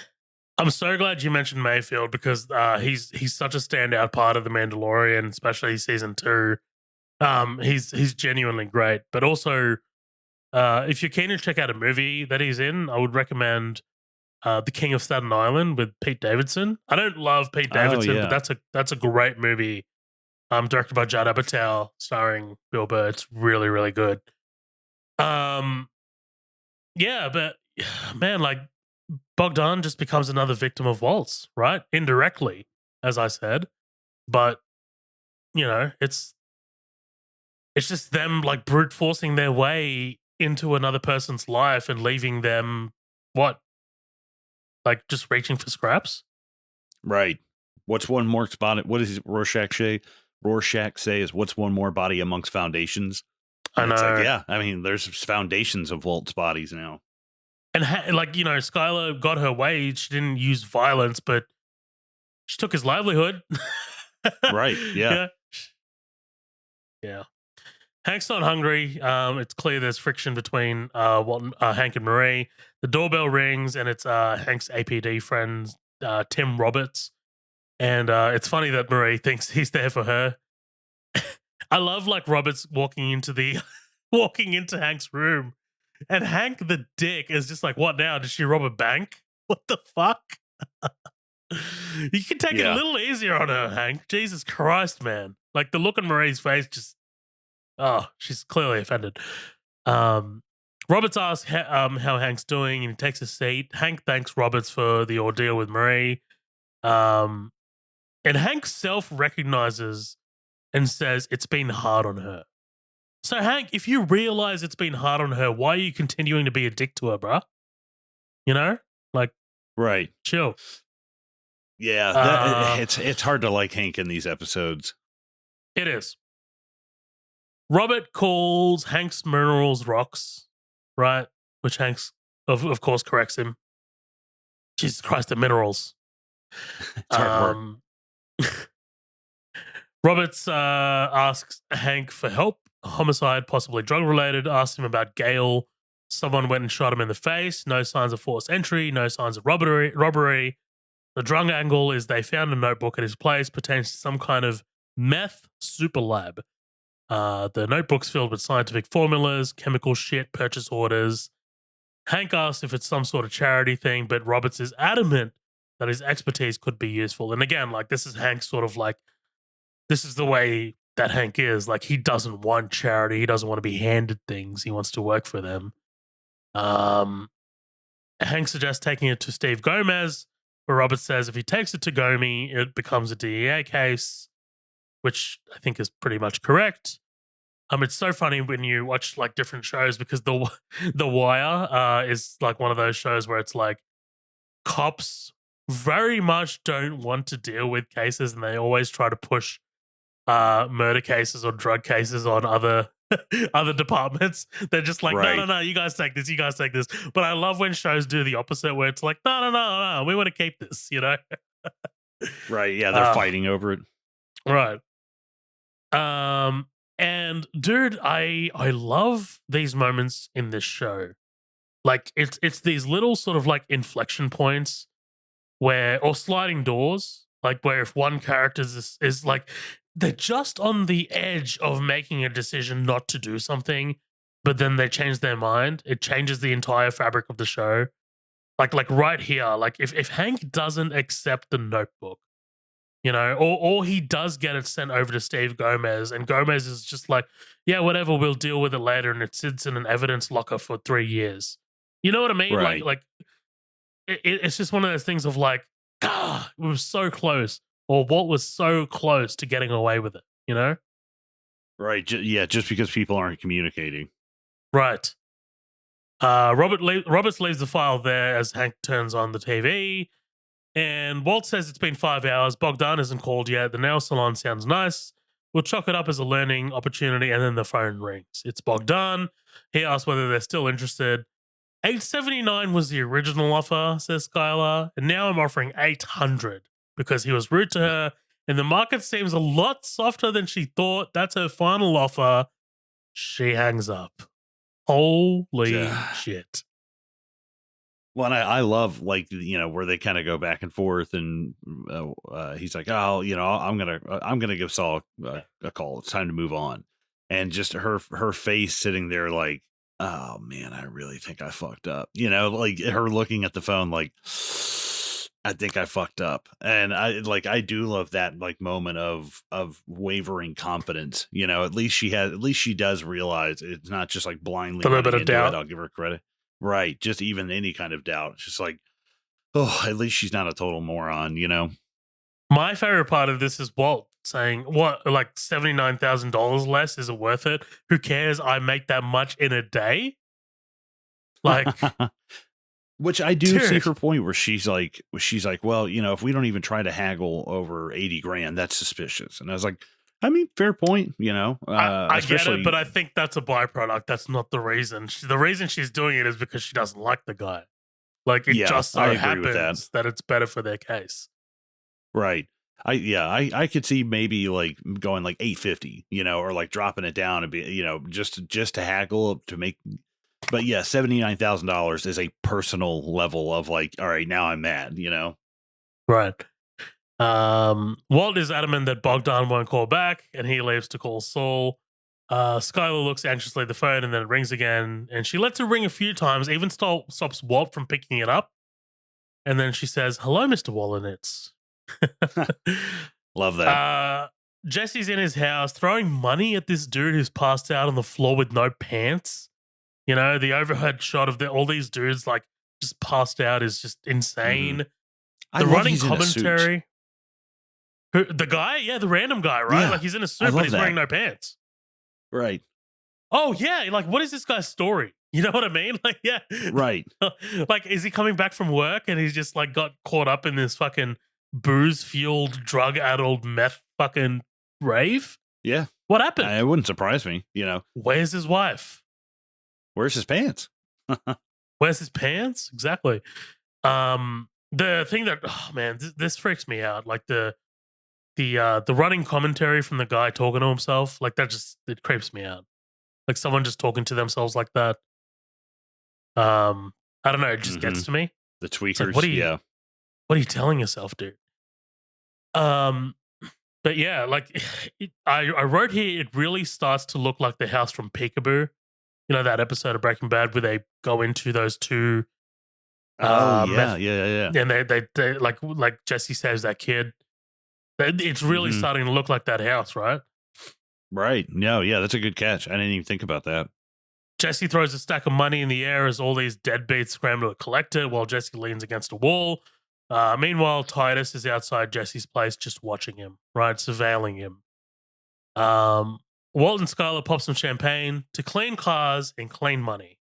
I'm so glad you mentioned Mayfield because he's such a standout part of The Mandalorian, especially season 2. He's genuinely great. But also, if you're keen to check out a movie that he's in, I would recommend The King of Staten Island with Pete Davidson. I don't love Pete Davidson, but that's a great movie. Directed by Judd Apatow, starring Bill Burr. It's really, really good. But man, like, Bogdan just becomes another victim of Walt's, right? Indirectly, as I said. But, it's just them like brute forcing their way into another person's life and leaving them, what? Like just reaching for scraps? Right. What's one more spot? What does Rorschach say? Rorschach say is what's one more body amongst foundations? And I know. It's like, there's foundations of Walt's bodies now. And Skyler got her way. She didn't use violence, but she took his livelihood. Right. Yeah. Yeah. Hank's not hungry. It's clear there's friction between Walt and, Hank and Marie. The doorbell rings, and it's Hank's APD friend, Tim Roberts. And it's funny that Marie thinks he's there for her. I love like Robert's walking into walking into Hank's room, and Hank the dick is just like, "What now? Did she rob a bank? What the fuck?" You can take it a little easier on her, Hank. Jesus Christ, man! Like the look on Marie's face, just she's clearly offended. Roberts asks how Hank's doing, and he takes a seat. Hank thanks Roberts for the ordeal with Marie. And Hank self-recognizes and says it's been hard on her. So, Hank, if you realize it's been hard on her, why are you continuing to be a dick to her, bruh? You know? Like, right. Chill. Yeah, it's hard to like Hank in these episodes. It is. Robert calls Hank's minerals rocks, right? Which Hank's, of course, corrects him. Jesus Christ, the minerals. Roberts asks Hank for help. Homicide, possibly drug-related. Asks him about Gale. Someone went and shot him in the face. No signs of forced entry. No signs of robbery. The drug angle is they found a notebook at his place, pertains to some kind of meth super lab. The notebook's filled with scientific formulas, chemical shit, purchase orders. Hank asks if it's some sort of charity thing, but Roberts is adamant that his expertise could be useful. And again, like, this is Hank's sort of like, this is the way that Hank is. Like, he doesn't want charity. He doesn't want to be handed things. He wants to work for them. Hank suggests taking it to Steve Gomez, where Roberts says if he takes it to Gomi, it becomes a DEA case, which I think is pretty much correct. It's so funny when you watch like different shows, because the Wire is like one of those shows where it's like cops very much don't want to deal with cases, and they always try to push murder cases or drug cases on other departments. They're just like, no, you guys take this, But I love when shows do the opposite, where it's like, no, we want to keep this, you know? Right, yeah, they're fighting over it. Right. And dude, I love these moments in this show. Like, it's these little sort of like inflection points or sliding doors, like where if one character is like, they're just on the edge of making a decision not to do something, but then they change their mind. It changes the entire fabric of the show. Like right here, like if Hank doesn't accept the notebook, you know, or he does get it sent over to Steve Gomez, and Gomez is just like, yeah, whatever, we'll deal with it later, and it sits in an evidence locker for 3 years. You know what I mean? Right. Like it's just one of those things of like, we were so close, or Walt was so close to getting away with it, you know? Right. Just because people aren't communicating. Right. Roberts leaves the file there as Hank turns on the TV, and Walt says it's been 5 hours. Bogdan isn't called yet. The nail salon sounds nice. We'll chalk it up as a learning opportunity, and then the phone rings. It's Bogdan. He asks whether they're still interested. $879 was the original offer, says Skyler, and now I'm offering $800 because he was rude to her, and the market seems a lot softer than she thought. That's her final offer. She hangs up. Holy shit. Well, and I love, like, you know, where they kind of go back and forth, and he's like, oh, you know, I'm gonna give Saul a call. It's time to move on. And just her face sitting there like, oh man, I really think I fucked up. You know, like her looking at the phone like, I think I fucked up. And I do love that like moment of wavering confidence. You know, at least she does realize it's not just like blindly a little bit of doubt. I'll give her credit. Right. Just even any kind of doubt. It's just like, oh, at least she's not a total moron, you know? My favorite part of this is Walt saying, what, like $79,000 less? Is it worth it? Who cares? I make that much in a day. Like, which I do see her point where she's like, well, you know, if we don't even try to haggle over 80 grand, that's suspicious. And I was like, I mean, fair point, you know. I get it, but I think that's a byproduct. That's not the reason. The reason she's doing it is because she doesn't like the guy. Like, it just so happens that it's better for their case. Right. I could see maybe like going like 850, you know, or like dropping it down and be, you know, just to haggle to make. But yeah, $79,000 is a personal level of like, all right, now I'm mad, you know. Right. Walt is adamant that Bogdan won't call back, and he leaves to call Saul. Skyler looks anxiously at the phone, and then it rings again, and she lets it ring a few times, even stops Walt from picking it up. And then she says, "Hello, Mr. Wallenitz." Love that. Jesse's in his house throwing money at this dude who's passed out on the floor with no pants. You know, the overhead shot of all these dudes like just passed out is just insane. I The love running he's in a suit. commentary. The guy? Yeah, the random guy, right? Yeah, like he's in a I suit, but love he's that. wearing no pants. Right. Oh, yeah. Like, what is this guy's story? You know what I mean? Like, yeah. Right. Like, is he coming back from work and he's just like got caught up in this fucking booze fueled, drug addled meth fucking rave? Yeah. What happened? It wouldn't surprise me, you know. Where's his wife? Where's his pants? Where's his pants? Exactly. The thing that, oh man, this freaks me out. Like the running commentary from the guy talking to himself, like that just it creeps me out. Like someone just talking to themselves like that. I don't know, it just gets to me. The It's tweakers, like, what are you telling yourself, dude? But yeah, like I wrote here, it really starts to look like the house from Peekaboo. You know that episode of Breaking Bad where they go into those two. Oh yeah. And they like Jesse saves that kid. It's really starting to look like that house, right? Right. No, yeah, that's a good catch. I didn't even think about that. Jesse throws a stack of money in the air as all these deadbeats scramble to collect it while Jesse leans against a wall. Meanwhile, Titus is outside Jesse's place just watching him, right? Surveilling him. Walt and Skyler pop some champagne to clean cars and clean money.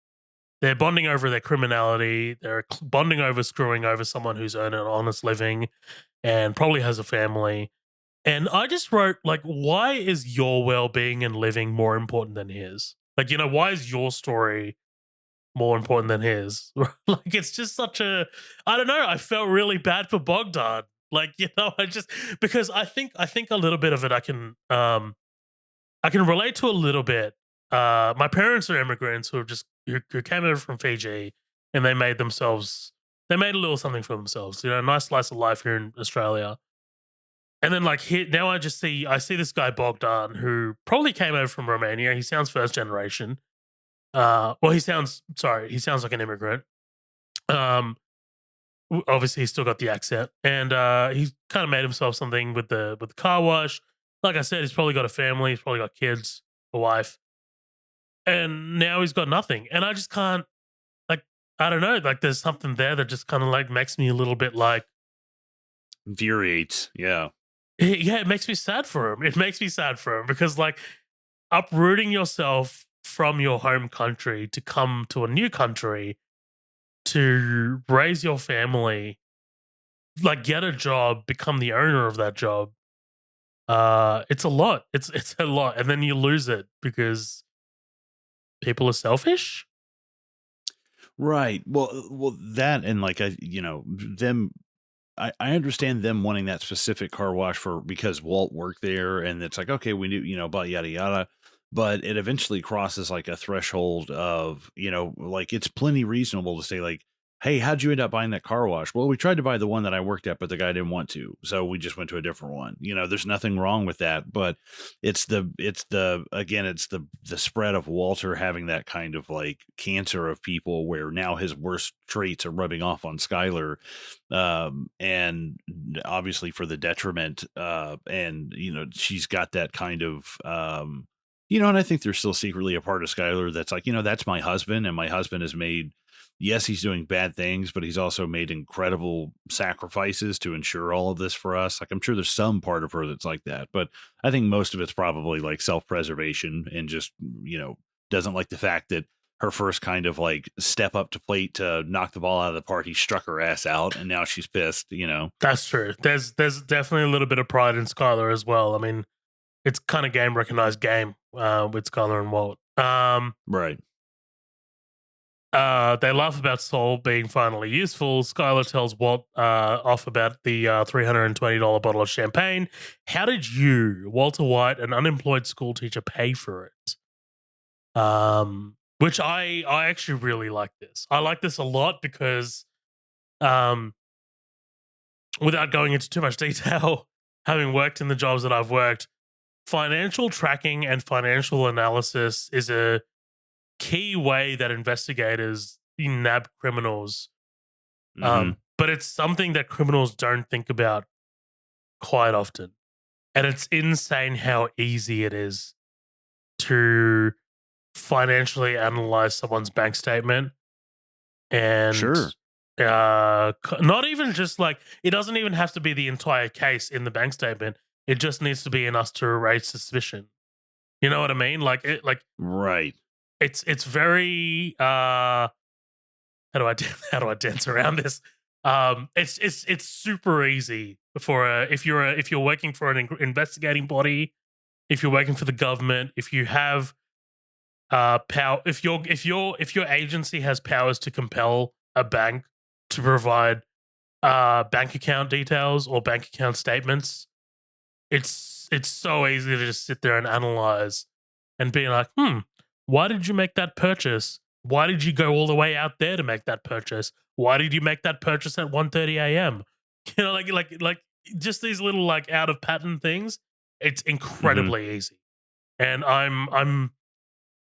They're bonding over their criminality. They're bonding over screwing over someone who's earned an honest living and probably has a family. And I just wrote, like, why is your well-being and living more important than his? Like, you know, why is your story more important than his? Like, it's just such a, I don't know. I felt really bad for Bogdan. Like, you know, because I think a little bit of it I can relate to a little bit. My parents are immigrants who came over from Fiji, and they made a little something for themselves. You know, a nice slice of life here in Australia. And then like here now, I see this guy Bogdan who probably came over from Romania. He sounds first generation. He sounds like an immigrant. Obviously he's still got the accent, and he's kind of made himself something with the car wash. Like I said, he's probably got a family. He's probably got kids, a wife, and now he's got nothing. And I just can't, like, I don't know. Like, there's something there that just kind of like makes me a little bit like infuriates. Yeah. Yeah, it makes me sad for him. It makes me sad for him because, like, uprooting yourself from your home country to come to a new country to raise your family, like, get a job, become the owner of that job. It's a lot. It's a lot, and then you lose it because people are selfish. Right. Well, that and like them. I understand them wanting that specific car wash because Walt worked there, and it's like okay, we knew but yada yada. But it eventually crosses like a threshold of like it's plenty reasonable to say like, hey, how'd you end up buying that car wash? Well, we tried to buy the one that I worked at, but the guy didn't want to, so we just went to a different one. There's nothing wrong with that, but it's the spread of Walter having that kind of like cancer of people where now his worst traits are rubbing off on Skyler, and obviously for the detriment, and she's got that kind of and I think there's still secretly a part of Skyler that's like, that's my husband, and my husband has made, yes, he's doing bad things, but he's also made incredible sacrifices to ensure all of this for us. Like, I'm sure there's some part of her that's like that, but I think most of it's probably like self-preservation and just, doesn't like the fact that her first kind of like step up to plate to knock the ball out of the park, he struck her ass out, and now she's pissed. That's true. There's definitely a little bit of pride in Skylar as well. I mean, it's kind of game recognized game with Skylar and Walt. Right. They laugh about Saul being finally useful. Skylar tells Walt off about the $320 bottle of champagne. How did you, Walter White, an unemployed school teacher, pay for it? Which I actually really like this. I like this a lot because without going into too much detail, having worked in the jobs that I've worked, financial tracking and financial analysis is a key way that investigators nab criminals. Mm-hmm. But it's something that criminals don't think about quite often. And it's insane how easy it is to financially analyze someone's bank statement and Sure. not even just like it doesn't even have to be the entire case in the bank statement. It just needs to be enough to raise suspicion. You know what I mean? Right. It's very how do I how do I dance around this? It's super easy for if you're working for an investigating body, if you're working for the government, if you have power, if your agency has powers to compel a bank to provide bank account details or bank account statements, it's so easy to just sit there and analyze and be like, why did you make that purchase? Why did you go all the way out there to make that purchase? Why did you make that purchase at 1:30 a.m.? You know, like just these little like out of pattern things. It's incredibly easy. And I'm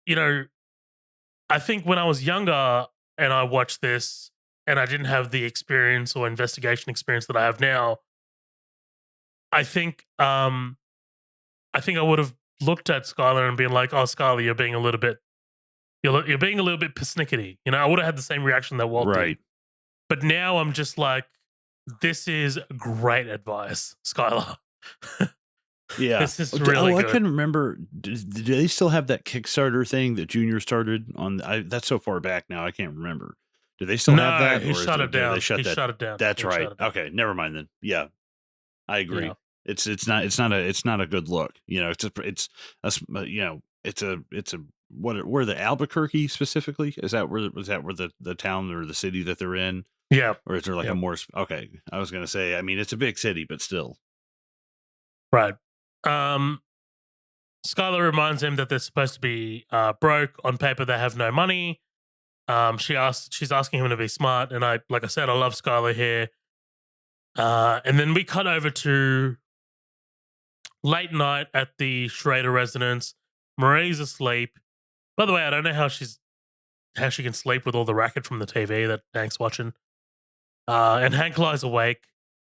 you know, I think when I was younger and I watched this and I didn't have the experience or investigation experience that I have now, I think I would have looked at Skyler and been like, "Oh, Skyler, you're being a little bit you're being a little bit persnickety." You know, I would have had the same reaction that Walt Right. did. But now I'm just like, this is great advice, Skyler. Yeah. This is really I good. couldn't remember. Do they still have that Kickstarter thing that Junior started on? That's so far back now. I can't remember. Do they still have No, that? he shut it down. They shut He that? shut it down. That's He right. shut it down. Okay. Never mind then. Yeah. I agree. Yeah. It's not a good look. You know, it's a where the Albuquerque specifically is that where the town or the city that they're in, Yeah. or is there like Yeah. a more okay? I was gonna say, I mean, it's a big city, but still. Right. Skylar reminds him that they're supposed to be broke. On paper, they have no money. She's asking him to be smart, and like I said, I love Skylar here. And then we cut over to late night at the Schrader residence. Marie's asleep. By the way, I don't know how she can sleep with all the racket from the TV that Hank's watching. And Hank lies awake.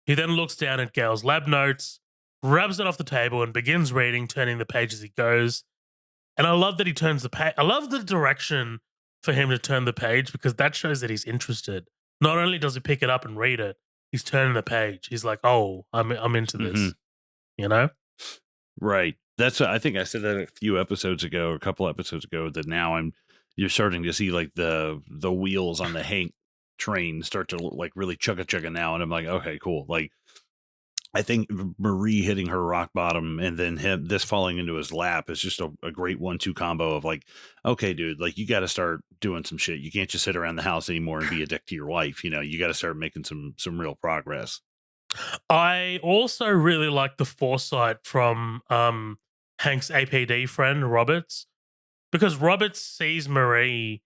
He then looks down at Gail's lab notes, grabs it off the table, and begins reading, turning the page as he goes. And I love that he turns the page. I love the direction for him to turn the page because that shows that he's interested. Not only does he pick it up and read it, he's turning the page. He's like, "Oh, I'm into this," you know? Right. That's I think I said that a few episodes ago, a couple episodes ago. That now you're starting to see like the wheels on the Hank train start to look like really chugga now, and I'm like, okay, cool. Like, I think Marie hitting her rock bottom and then this falling into his lap is just a great 1-2 combo of like, okay, dude, like you got to start doing some shit. You can't just sit around the house anymore and be a dick to your wife. You know, you got to start making some real progress. I also really like the foresight from Hank's APD friend Roberts, because Roberts sees Marie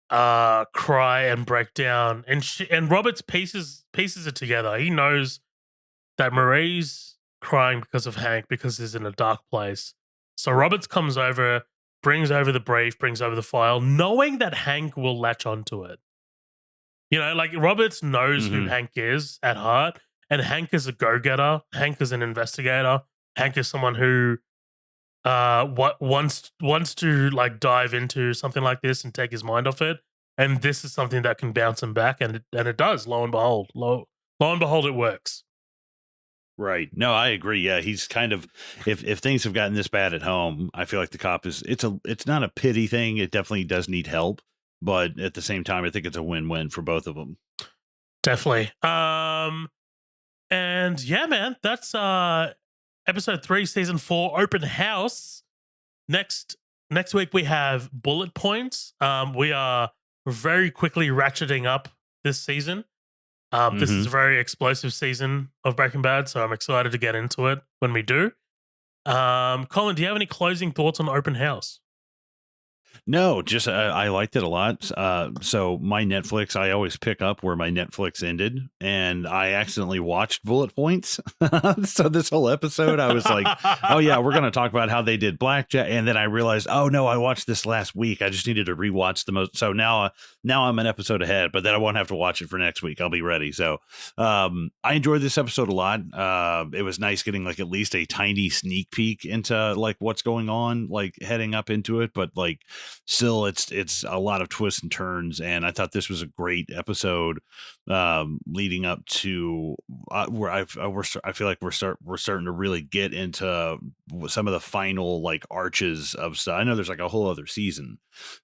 cry and break down, and Roberts pieces it together. He knows that Marie's crying because of Hank because he's in a dark place. So Roberts comes over, brings over the brief, brings over the file, knowing that Hank will latch onto it. You know, like Roberts knows who Hank is at heart, and Hank is a go-getter. Hank is an investigator. Hank is someone who wants to like dive into something like this and take his mind off it. And this is something that can bounce him back, and it does. Lo and behold, it works. Right. No, I agree. Yeah, he's kind of if things have gotten this bad at home, I feel like the cop it's not a pity thing. It definitely does need help, but at the same time, I think it's a win-win for both of them. Definitely. And yeah, man, that's episode 3, season 4, Open House. Next week we have Bullet Points. We are very quickly ratcheting up this season. This is a very explosive season of Breaking Bad, so I'm excited to get into it when we do. Colin, do you have any closing thoughts on Open House? No, just I liked it a lot. So my Netflix, I always pick up where my Netflix ended, and I accidentally watched Bullet Points. So this whole episode, I was like, "Oh yeah, we're going to talk about how they did Blackjack," and then I realized, "Oh no, I watched this last week. I just needed to rewatch the most." So now I'm an episode ahead, but then I won't have to watch it for next week. I'll be ready. So I enjoyed this episode a lot. It was nice getting like at least a tiny sneak peek into like what's going on, like heading up into it, but like. Still, it's a lot of twists and turns, and I thought this was a great episode, leading up to where I feel like we're starting to really get into some of the final like arches of stuff. I know there's like a whole other season,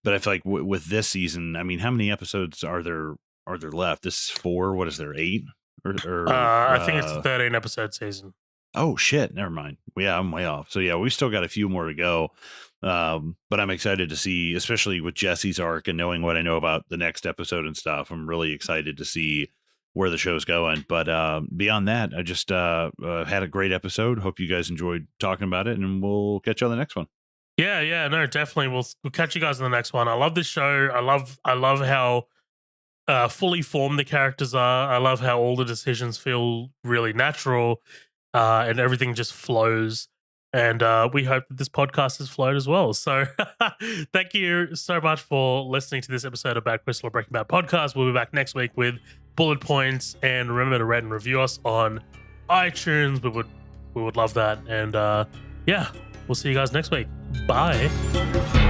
but I feel like with this season, I mean, how many episodes are there left? This is 4. What is there, 8? I think it's a 13 episode season. Oh shit! Never mind. Yeah, I'm way off. So yeah, we still got a few more to go. But I'm excited to see, especially with Jesse's arc and knowing what I know about the next episode and stuff. I'm really excited to see where the show's going. But beyond that, I just had a great episode. Hope you guys enjoyed talking about it, and we'll catch you on the next one. Yeah, no, definitely. We'll catch you guys on the next one. I love this show. I love how fully formed the characters are. I love how all the decisions feel really natural, and everything just flows. And we hope that this podcast has flowed as well. So thank you so much for listening to this episode of Bad Crystal or Breaking Bad Podcast. We'll be back next week with bullet points. And remember to rate and review us on iTunes. We would love that. And yeah, we'll see you guys next week. Bye.